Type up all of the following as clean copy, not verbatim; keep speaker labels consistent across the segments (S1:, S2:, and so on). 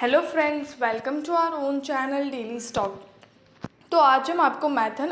S1: Hello friends, welcome to our own channel daily stock. तो आज हम आपको मैथन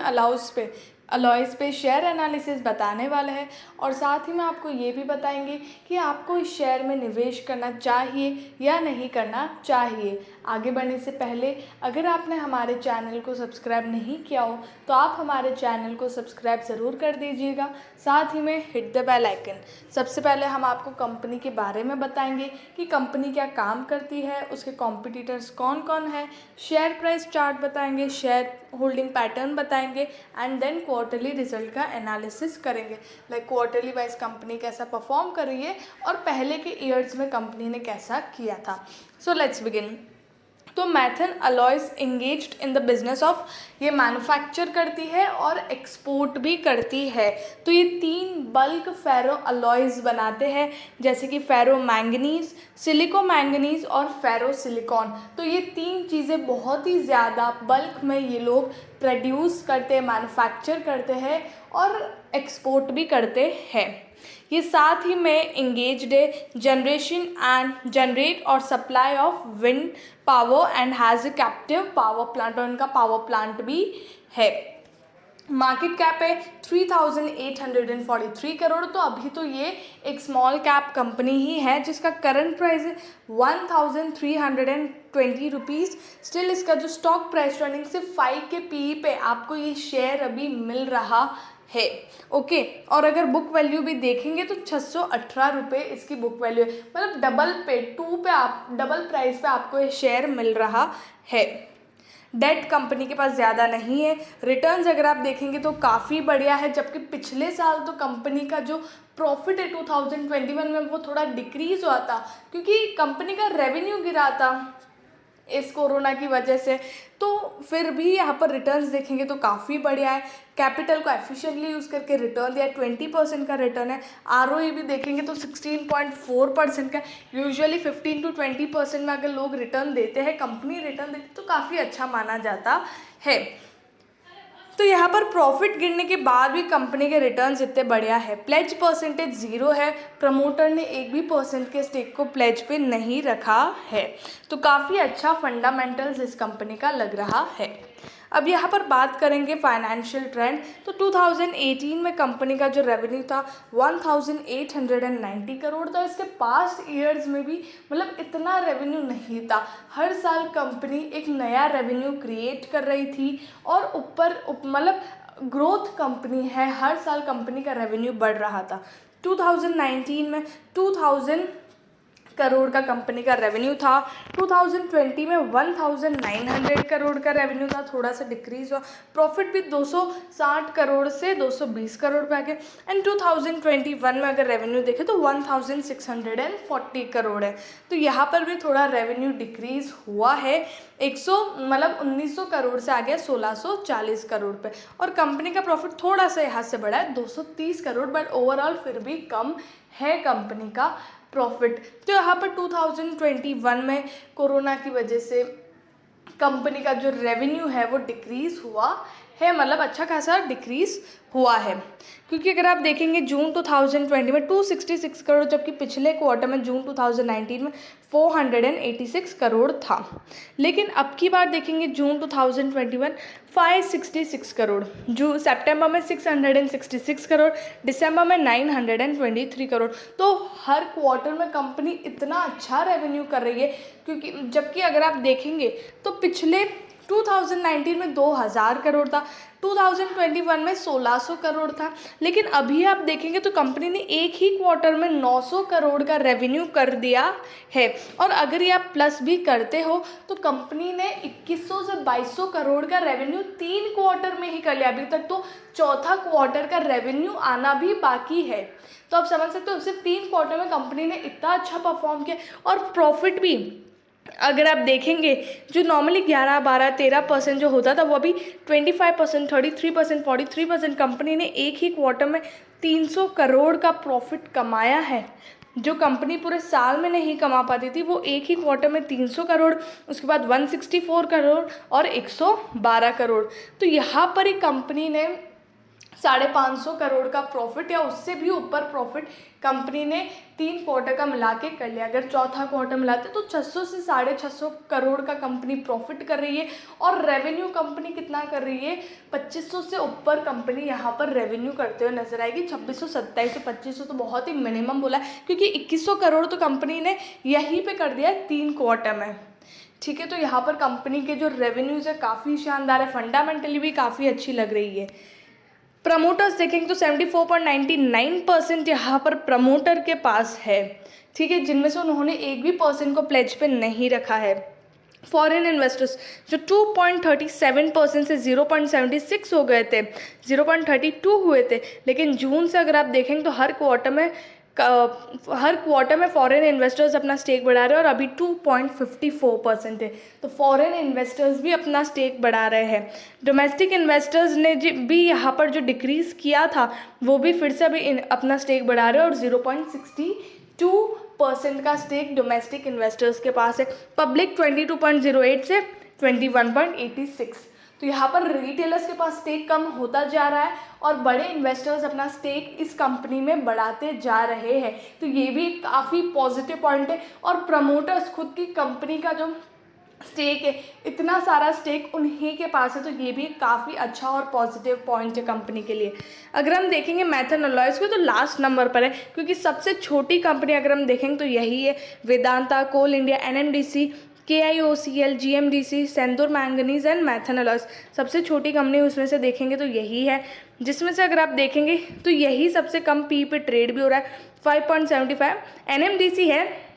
S1: अलॉयज़ पे शेयर एनालिसिस बताने वाले हैं और साथ ही में आपको ये भी बताएंगे कि आपको इस शेयर में निवेश करना चाहिए या नहीं करना चाहिए। आगे बढ़ने से पहले अगर आपने हमारे चैनल को सब्सक्राइब नहीं किया हो तो आप हमारे चैनल को सब्सक्राइब ज़रूर कर दीजिएगा, साथ ही में हिट द बेल आइकन। सबसे पहले हम आपको कंपनी के बारे में बताएंगे कि कंपनी क्या काम करती है, उसके कॉम्पिटिटर्स कौन कौन है, शेयर प्राइस चार्ट बताएंगे, शेयर होल्डिंग पैटर्न बताएंगे एंड देन क्वार्टरली रिजल्ट का एनालिसिस करेंगे। लाइक क्वार्टरली वाइज कंपनी कैसा परफॉर्म कर रही है और पहले के ईयर्स में कंपनी ने कैसा किया था। So let's begin. तो Maithon Alloys engaged in the business of, ये मैन्युफैक्चर करती है और एक्सपोर्ट भी करती है। तो ये 3 बल्क फेरो अलॉयज़ बनाते हैं, जैसे कि फेरो मैंगनीज, सिलिको मैंगनीज और फेरो सिलिकॉन। तो ये 3 चीज़ें बहुत ही ज़्यादा बल्क में ये लोग प्रोड्यूस करते हैं, मैन्युफैक्चर करते हैं और एक्सपोर्ट भी करते हैं। ये साथ ही में इंगेज्ड है जनरेट और supply of wind power and has a captive power plant, और इनका पावर प्लांट भी है। मार्केट कैप है 3843 करोड़। तो अभी तो ये एक स्मॉल कैप कंपनी ही है जिसका करंट प्राइस है 1320 रुपीज़। स्टिल इसका जो स्टॉक प्राइस रनिंग से 5 के पी पे आपको ये शेयर अभी मिल रहा है। ओके, और अगर बुक वैल्यू भी देखेंगे तो 618 रुपये इसकी बुक वैल्यू है, मतलब डबल प्राइस पे आपको ये शेयर मिल रहा है। डेट कंपनी के पास ज़्यादा नहीं है। रिटर्न्स अगर आप देखेंगे तो काफ़ी बढ़िया है, जबकि पिछले साल तो कंपनी का जो प्रॉफिट है 2021 में वो थोड़ा डिक्रीज़ हुआ था क्योंकि कंपनी का रेवेन्यू गिरा था इस कोरोना की वजह से। तो फिर भी यहाँ पर रिटर्न्स देखेंगे तो काफ़ी बढ़िया है। कैपिटल को एफिशिएंटली यूज़ करके रिटर्न दिया, 20% का रिटर्न है। आरओई भी देखेंगे तो 16.4% का। यूजुअली 15 to 20% में अगर लोग रिटर्न देते हैं, कंपनी रिटर्न देती है तो काफ़ी अच्छा माना जाता है। तो यहाँ पर प्रॉफिट गिरने के बाद भी कंपनी के रिटर्न्स इतने बढ़िया है। प्लेज परसेंटेज 0 है, प्रमोटर ने एक भी परसेंट के स्टेक को प्लेज पे नहीं रखा है। तो काफ़ी अच्छा फंडामेंटल्स इस कंपनी का लग रहा है। अब यहाँ पर बात करेंगे फाइनेंशियल ट्रेंड। तो 2018 में कंपनी का जो रेवेन्यू था 1890 करोड़ था। इसके पास्ट ईयर्स में भी मतलब इतना रेवेन्यू नहीं था। हर साल कंपनी एक नया रेवेन्यू क्रिएट कर रही थी और मतलब ग्रोथ कंपनी है, हर साल कंपनी का रेवेन्यू बढ़ रहा था। 2019 में 2000 करोड़ का कंपनी का रेवेन्यू था। 2020 में 1900 करोड़ का रेवेन्यू था, थोड़ा सा डिक्रीज हुआ। प्रॉफिट भी 260 करोड़ से 220 करोड़ पे आ गया। एंड 2021 में अगर रेवेन्यू देखें तो 1640 करोड़ है। तो यहाँ पर भी थोड़ा रेवेन्यू डिक्रीज हुआ है, 1900 करोड़ से आ गया 1640 करोड़ पे। और कंपनी का प्रॉफिट थोड़ा सा यहाँ से बढ़ा है 230 करोड़, बट ओवरऑल फिर भी कम है कंपनी का प्रॉफिट। तो यहाँ पर 2021 में कोरोना की वजह से कंपनी का जो रेवेन्यू है वो डिक्रीज़ हुआ है, मतलब अच्छा खासा डिक्रीज़ हुआ है। क्योंकि अगर आप देखेंगे जून 2020 में 266 करोड़, जबकि पिछले क्वार्टर में जून 2019 में 486 करोड़ था। लेकिन अब की बार देखेंगे जून 2021 566 करोड़, सितंबर में 666 करोड़, दिसंबर में 923 करोड़। तो हर क्वार्टर में कंपनी इतना अच्छा रेवेन्यू कर रही है। क्योंकि जबकि अगर आप देखेंगे तो पिछले 2019 में 2000 करोड़ था, 2021 में 1600 करोड़ था। लेकिन अभी आप देखेंगे तो कंपनी ने एक ही क्वार्टर में 900 करोड़ का रेवेन्यू कर दिया है। और अगर ये आप प्लस भी करते हो तो कंपनी ने 2100 से 2200 करोड़ का रेवेन्यू 3 क्वार्टर में ही कर लिया। अभी तक तो चौथा क्वार्टर का रेवेन्यू आना भी बाकी है। तो आप समझ सकते हो सिर्फ 3 क्वार्टर में कंपनी ने इतना अच्छा परफॉर्म किया। और प्रॉफिट भी अगर आप देखेंगे जो नॉर्मली 11-12-13% जो होता था वो अभी 25%, 33%, 43%। कंपनी ने एक ही क्वार्टर में 300 करोड़ का प्रॉफिट कमाया है, जो कंपनी पूरे साल में नहीं कमा पाती थी। वो एक ही क्वार्टर में 300 करोड़, उसके बाद 164 करोड़ और 112 करोड़। तो यहाँ पर ही कंपनी ने 550 करोड़ का प्रॉफिट या उससे भी ऊपर प्रॉफिट कंपनी ने 3 क्वार्टर का मिला के कर लिया। अगर चौथा क्वार्टर मिलाते तो 600 से 650 करोड़ का कंपनी प्रॉफिट कर रही है। और रेवेन्यू कंपनी कितना कर रही है, 2500 से ऊपर कंपनी यहाँ पर रेवेन्यू करते हुए नजर आएगी। 2627 से 2500 तो बहुत ही मिनिमम बोला है, क्योंकि 2100 करोड़ तो कंपनी ने यहीं पे कर दिया है 3 क्वार्टर में। ठीक है, तो यहाँ पर कंपनी के जो रेवेन्यूज़ है काफ़ी शानदार है, फंडामेंटली भी काफ़ी अच्छी लग रही है। प्रमोटर्स देखेंगे तो 74.99% यहाँ पर प्रमोटर के पास है। ठीक है, जिनमें से उन्होंने एक भी परसेंट को प्लेज पे नहीं रखा है। फॉरेन इन्वेस्टर्स जो 2.37% से 0.76 हो गए थे, 0.32 हुए थे, लेकिन जून से अगर आप देखेंगे तो हर क्वार्टर में फॉरेन इन्वेस्टर्स अपना स्टेक बढ़ा रहे हैं और अभी 2.54% है। तो फॉरेन इन्वेस्टर्स भी अपना स्टेक बढ़ा रहे हैं। डोमेस्टिक इन्वेस्टर्स ने भी यहाँ पर जो डिक्रीज़ किया था वो भी फिर से अभी अपना स्टेक बढ़ा रहे हैं और 0.62% का स्टेक डोमेस्टिक इन्वेस्टर्स के पास है। पब्लिक 22.08 से 21.86। तो यहाँ पर रिटेलर्स के पास स्टेक कम होता जा रहा है और बड़े इन्वेस्टर्स अपना स्टेक इस कंपनी में बढ़ाते जा रहे हैं। तो ये भी काफ़ी पॉजिटिव पॉइंट है। और प्रमोटर्स खुद की कंपनी का जो स्टेक है, इतना सारा स्टेक उन्हीं के पास है, तो ये भी काफ़ी अच्छा और पॉजिटिव पॉइंट है कंपनी के लिए। अगर हम देखेंगे मैथन अलॉयज़ को तो लास्ट नंबर पर है, क्योंकि सबसे छोटी कंपनी अगर हम देखेंगे तो यही है। Vedanta, Coal India, NMDC, KIOCL, GMDC, Sandur manganese and Maithon Alloys, सबसे छोटी कंपनी उसमें से देखेंगे तो यही है। जिसमें से अगर आप देखेंगे तो यही सबसे कम पी पे ट्रेड भी हो रहा है, 5.75। NMDC है,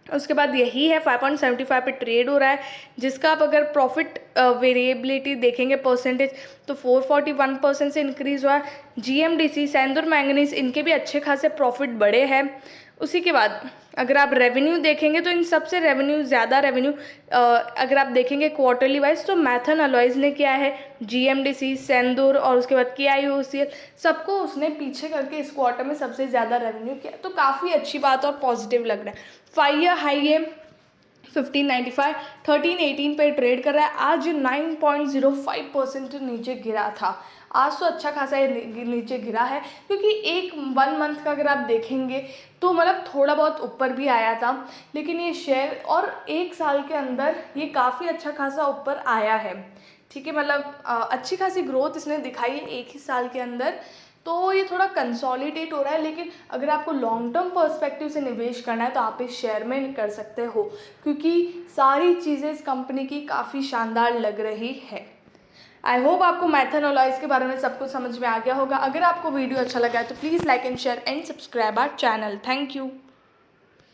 S1: उसके बाद यही है 5.75 पे ट्रेड हो रहा है, जिसका आप अगर प्रॉफिट वेरिएबिलिटी देखेंगे परसेंटेज तो 441% से इंक्रीज़ हुआ है। GMDC, सेंदूर मैंगनीज, इनके भी अच्छे खासे प्रॉफिट बढ़े हैं। उसी के बाद अगर आप रेवेन्यू देखेंगे तो इन सबसे ज़्यादा रेवेन्यू अगर आप देखेंगे क्वार्टरली वाइज तो मैथन अलॉयज़ ने किया है, GMDC, सेंदूर और उसके बाद KIOCL, सबको उसने पीछे करके इस क्वार्टर में सबसे ज़्यादा रेवेन्यू किया। तो काफ़ी अच्छी बात और पॉजिटिव लग रहा है। 5 ईयर हाई है 1595, 1318 पे ट्रेड कर रहा है। आज 9.05% नीचे गिरा था, आज तो अच्छा खासा ये नीचे गिरा है, क्योंकि 1 मंथ का अगर आप देखेंगे तो मतलब थोड़ा बहुत ऊपर भी आया था, लेकिन ये शेयर और 1 साल के अंदर ये काफ़ी अच्छा खासा ऊपर आया है। ठीक है, मतलब अच्छी खासी ग्रोथ इसने दिखाई है 1 ही साल के अंदर। तो ये थोड़ा कंसोलिडेट हो रहा है, लेकिन अगर आपको लॉन्ग टर्म पर्सपेक्टिव से निवेश करना है तो आप इस शेयर में कर सकते हो, क्योंकि सारी चीज़ें इस कंपनी की काफ़ी शानदार लग रही है। आई होप आपको मैथन अलॉयज़ के बारे में सब कुछ समझ में आ गया होगा। अगर आपको वीडियो अच्छा लगा है तो please like and share and subscribe our channel. Thank you.